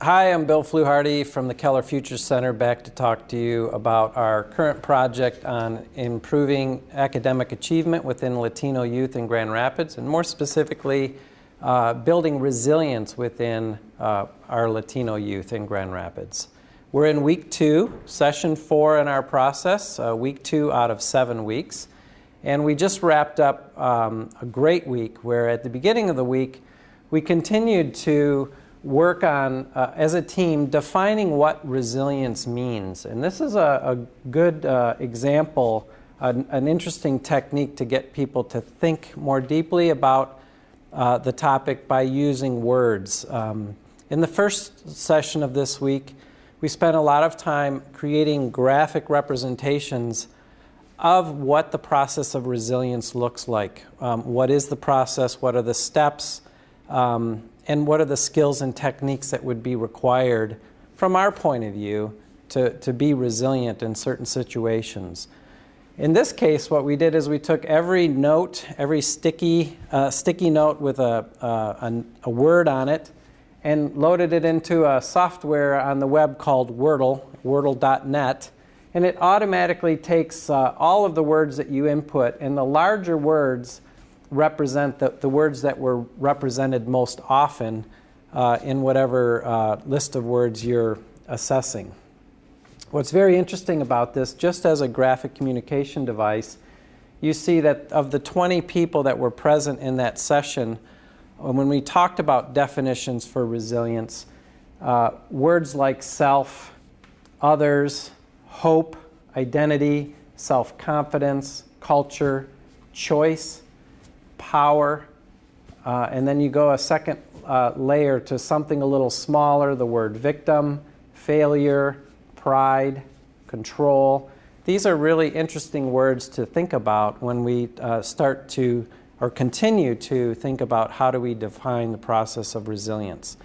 Hi, I'm Bill Fluharty from the Keller Future Center, back to talk to you about our current project on improving academic achievement within Latino youth in Grand Rapids, and more specifically, building resilience within our Latino youth in Grand Rapids. We're in week 2, session 4 in our process, week 2 out of 7 weeks. And we just wrapped up a great week where at the beginning of the week, we continued to work on, as a team, defining what resilience means. And this is a good example, an interesting technique to get people to think more deeply about the topic by using words. In the first session of this week, we spent a lot of time creating graphic representations of what the process of resilience looks like. What is the process? What are the steps? And what are the skills and techniques that would be required from our point of view to be resilient in certain situations. In this case, what we did is we took every note, every sticky note with a word on it, and loaded it into a software on the web called Wordle, wordle.net, and it automatically takes all of the words that you input, and the larger words represent the words that were represented most often in whatever list of words you're assessing. What's very interesting about this, just as a graphic communication device, you see that of the 20 people that were present in that session, when we talked about definitions for resilience, words like self, others, hope, identity, self-confidence, culture, choice, power, and then you go a second layer to something a little smaller, the word victim, failure, pride, control. These are really interesting words to think about when we start to, or continue to think about how do we define the process of resilience.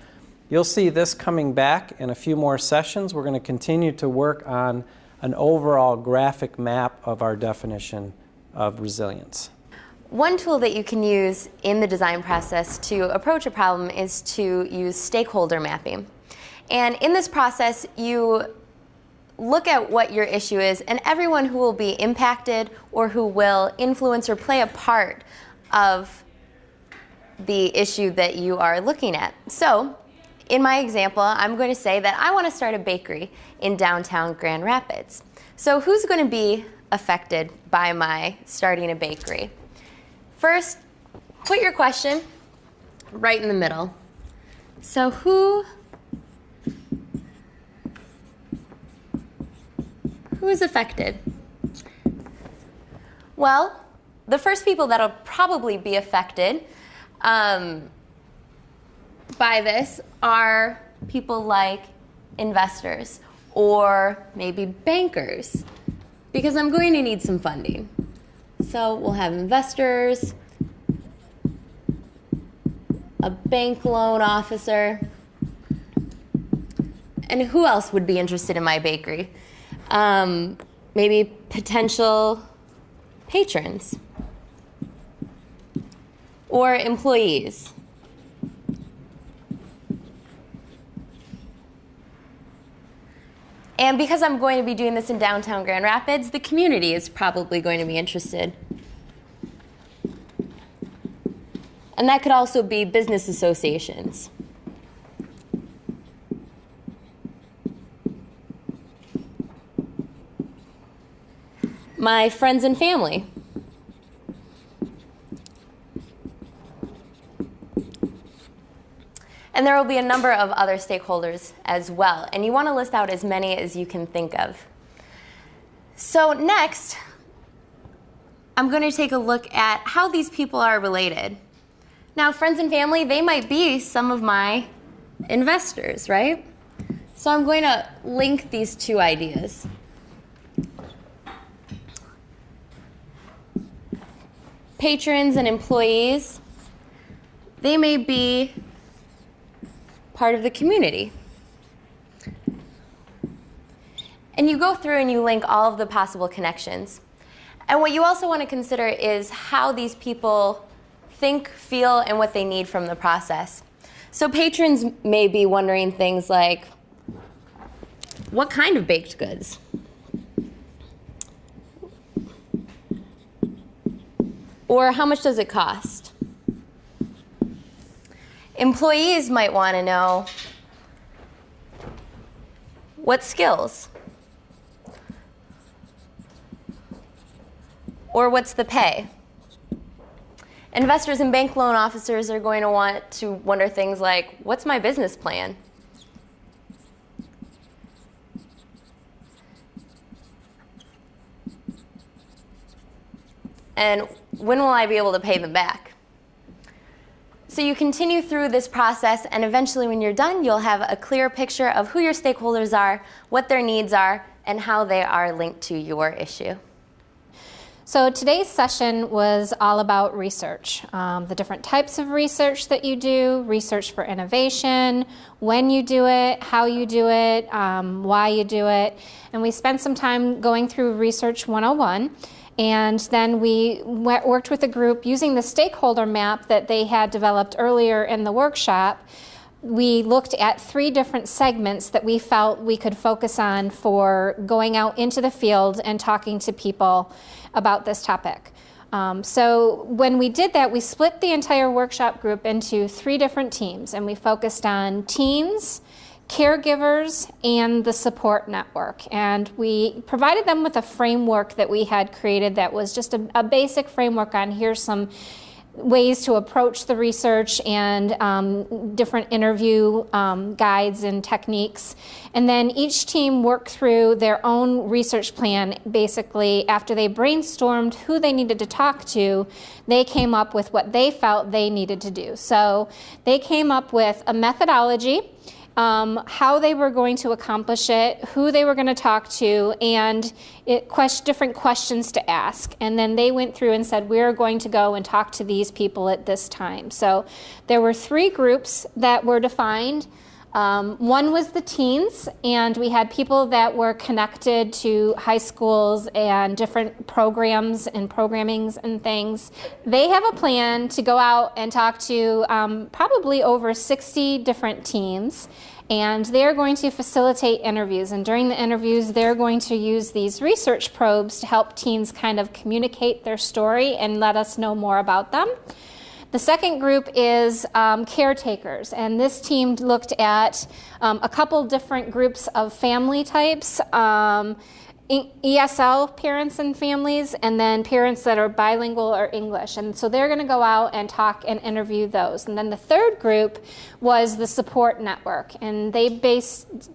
You'll see this coming back in a few more sessions. We're going to continue to work on an overall graphic map of our definition of resilience. One tool that you can use in the design process to approach a problem is to use stakeholder mapping. And in this process, you look at what your issue is and everyone who will be impacted or who will influence or play a part of the issue that you are looking at. So, in my example, I'm going to say that I want to start a bakery in downtown Grand Rapids. So who's going to be affected by my starting a bakery? First, put your question right in the middle. So who is affected? Well, the first people that'll probably be affected by this are people like investors or maybe bankers, because I'm going to need some funding. So we'll have investors, a bank loan officer, and who else would be interested in my bakery? Maybe potential patrons or employees. And because I'm going to be doing this in downtown Grand Rapids, the community is probably going to be interested. And that could also be business associations. My friends and family. And there will be a number of other stakeholders as well. And you want to list out as many as you can think of. So next, I'm going to take a look at how these people are related. Now, friends and family, they might be some of my investors, right? So I'm going to link these two ideas. Patrons and employees, they may be part of the community. And you go through and you link all of the possible connections. And what you also want to consider is how these people think, feel, and what they need from the process. So patrons may be wondering things like, what kind of baked goods? Or how much does it cost? Employees might want to know, what skills? Or what's the pay? Investors and bank loan officers are going to want to wonder things like, what's my business plan? And when will I be able to pay them back? So you continue through this process, and eventually when you're done, you'll have a clear picture of who your stakeholders are, what their needs are, and how they are linked to your issue. So today's session was all about research, the different types of research that you do, research for innovation, when you do it, how you do it, why you do it. And we spent some time going through Research 101. And then we worked with a group using the stakeholder map that they had developed earlier in the workshop. We looked at 3 different segments that we felt we could focus on for going out into the field and talking to people about this topic. So when we did that, we split the entire workshop group into 3 different teams, and we focused on teens, caregivers, and the support network. And we provided them with a framework that we had created that was just a basic framework on here's some ways to approach the research and different interview guides and techniques. And then each team worked through their own research plan. Basically, after they brainstormed who they needed to talk to, they came up with what they felt they needed to do. So they came up with a methodology, how they were going to accomplish it, who they were going to talk to, and different questions to ask. And then they went through and said, we're going to go and talk to these people at this time. So there were 3 groups that were defined. One was the teens, and we had people that were connected to high schools and different programs and programmings and things. They have a plan to go out and talk to probably over 60 different teens, and they're going to facilitate interviews. And during the interviews, they're going to use these research probes to help teens kind of communicate their story and let us know more about them. The second group is caretakers, and this team looked at a couple different groups of family types, ESL parents and families, and then parents that are bilingual or English. And so they're going to go out and talk and interview those. And then the third group was the support network, and they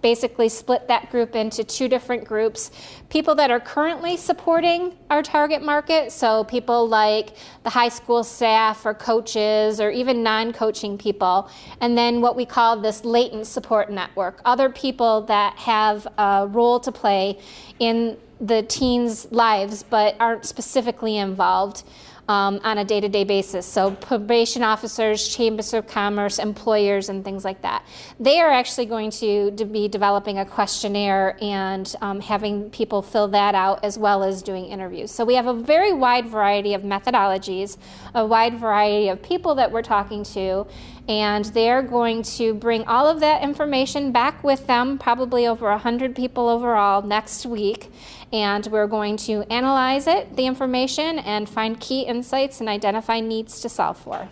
basically split that group into 2 different groups. People that are currently supporting our target market, so people like the high school staff or coaches or even non-coaching people, and then what we call this latent support network, other people that have a role to play in the teens' lives but aren't specifically involved on a day-to-day basis. So probation officers, chambers of commerce, employers, and things like that. They are actually going to be developing a questionnaire and having people fill that out as well as doing interviews. So we have a very wide variety of methodologies, a wide variety of people that we're talking to, and they're going to bring all of that information back with them, probably over 100 people overall next week. And we're going to analyze the information, and find key insights and identify needs to solve for.